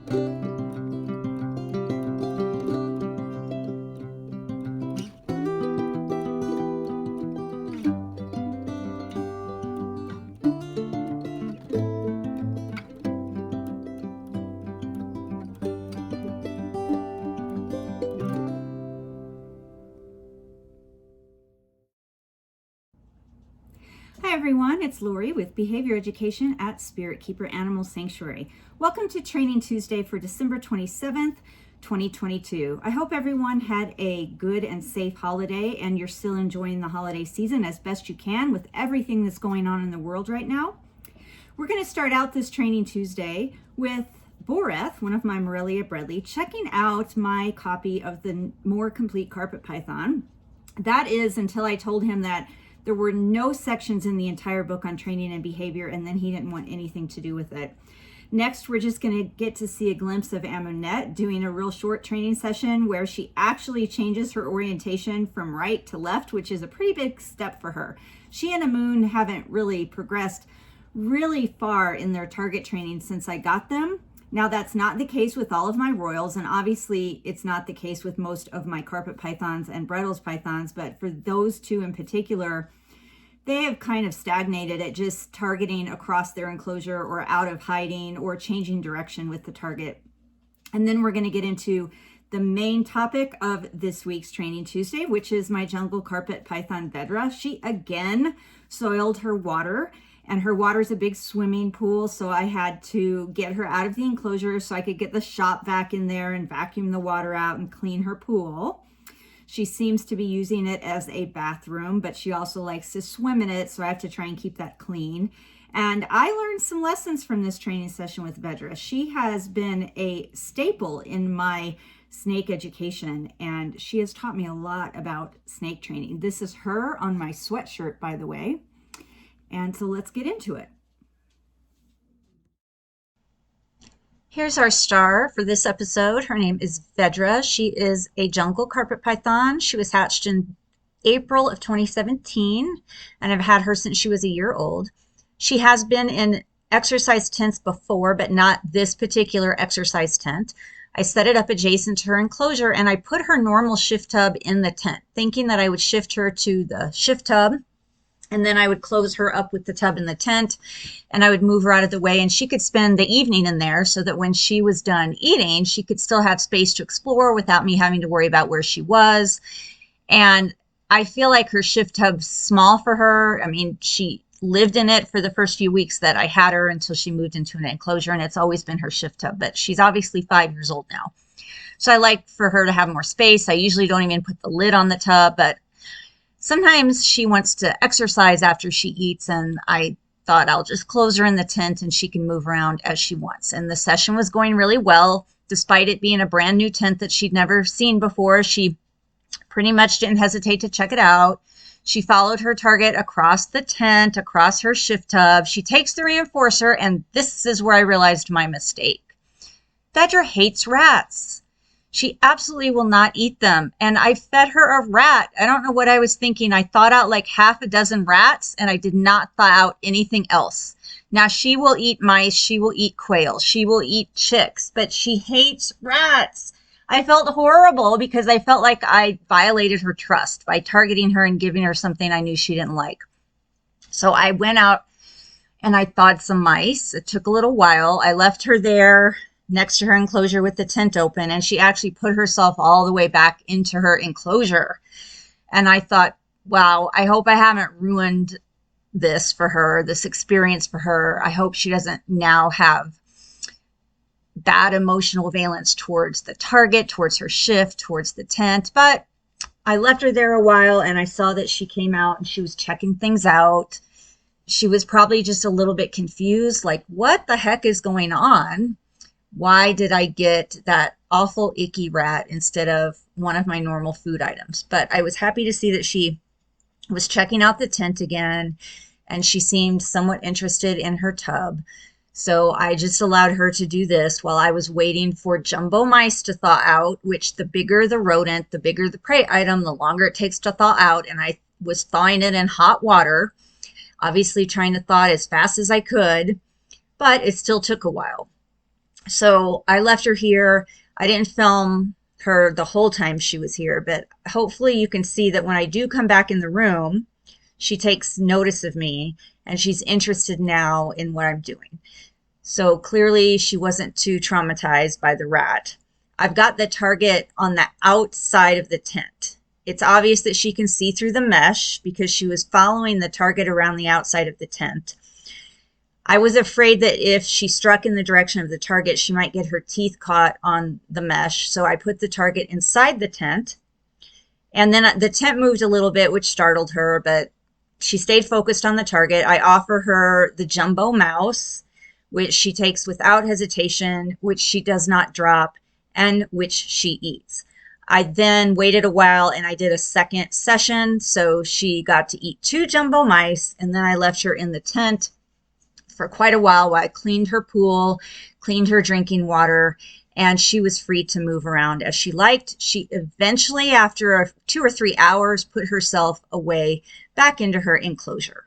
Hi everyone, it's Lori with Behavior Education at Spirit Keeper Animal Sanctuary. Welcome to Training Tuesday for December 27th, 2022. I hope everyone had a good and safe holiday and you're still enjoying the holiday season as best you can with everything that's going on in the world right now. We're going to start out this Training Tuesday with Boreth, one of my Morelia Bredl, checking out my copy of the More Complete Carpet Python. That is until I told him that there were no sections in the entire book on training and behavior, and then he didn't want anything to do with it. Next, we're just going to get to see a glimpse of Amunet doing a real short training session where she actually changes her orientation from right to left, which is a pretty big step for her. She and Amun haven't really progressed really far in their target training since I got them. Now, that's not the case with all of my Royals, and obviously it's not the case with most of my carpet pythons and Bredl's pythons, but for those two in particular, they have kind of stagnated at just targeting across their enclosure or out of hiding or changing direction with the target. And then we're going to get into the main topic of this week's Training Tuesday, which is my jungle carpet python Vedra. She again soiled her water, and her water is a big swimming pool, so I had to get her out of the enclosure so I could get the shop vac in there and vacuum the water out and clean her pool. She seems to be using it as a bathroom, but she also likes to swim in it, so I have to try and keep that clean. And I learned some lessons from this training session with Vedra. She has been a staple in my snake education, and she has taught me a lot about snake training. This is her on my sweatshirt, by the way. And so let's get into it. Here's our star for this episode. Her name is Vedra. She is a jungle carpet python. She was hatched in April of 2017, and I've had her since she was a year old. She has been in exercise tents before, but not this particular exercise tent. I set it up adjacent to her enclosure, and I put her normal shift tub in the tent, thinking that I would shift her to the shift tub, and then I would close her up with the tub in the tent, and I would move her out of the way, and she could spend the evening in there so that when she was done eating, she could still have space to explore without me having to worry about where she was. And I feel like her shift tub's small for her. I mean, she lived in it for the first few weeks that I had her until she moved into an enclosure, and it's always been her shift tub, but she's obviously 5 years old now. So I like for her to have more space. I usually don't even put the lid on the tub, but sometimes she wants to exercise after she eats, and I thought I'll just close her in the tent and she can move around as she wants. And the session was going really well, despite it being a brand new tent that she'd never seen before. She pretty much didn't hesitate to check it out. She followed her target across the tent, across her shift tub. She takes the reinforcer, and this is where I realized my mistake. Vedra hates rats. She absolutely will not eat them. And I fed her a rat. I don't know what I was thinking. I thawed out like half a dozen rats, and I did not thaw out anything else. Now, she will eat mice. She will eat quail. She will eat chicks, but she hates rats. I felt horrible because I felt like I violated her trust by targeting her and giving her something I knew she didn't like. So I went out and I thawed some mice. It took a little while. I left her there next to her enclosure with the tent open, and she actually put herself all the way back into her enclosure. And I thought, wow, I hope I haven't ruined this for her, this experience for her. I hope she doesn't now have bad emotional valence towards the target, towards her shift, towards the tent. But I left her there a while, and I saw that she came out and she was checking things out. She was probably just a little bit confused, like, what the heck is going on? Why did I get that awful icky rat instead of one of my normal food items? But I was happy to see that she was checking out the tent again, and she seemed somewhat interested in her tub. So I just allowed her to do this while I was waiting for jumbo mice to thaw out, which the bigger the rodent, the bigger the prey item, the longer it takes to thaw out. And I was thawing it in hot water, obviously trying to thaw it as fast as I could, but it still took a while. So I left her here. I didn't film her the whole time she was here, but hopefully you can see that when I do come back in the room, she takes notice of me and she's interested now in what I'm doing. So clearly she wasn't too traumatized by the rat. I've got the target on the outside of the tent. It's obvious that she can see through the mesh because she was following the target around the outside of the tent. I was afraid that if she struck in the direction of the target, she might get her teeth caught on the mesh. So I put the target inside the tent. And then the tent moved a little bit, which startled her, but she stayed focused on the target. I offer her the jumbo mouse, which she takes without hesitation, which she does not drop, and which she eats. I then waited a while and I did a second session. So she got to eat 2 jumbo mice, and then I left her in the tent for quite a while I cleaned her pool, cleaned her drinking water, and she was free to move around as she liked. She eventually, after 2 or 3 hours, put herself away back into her enclosure.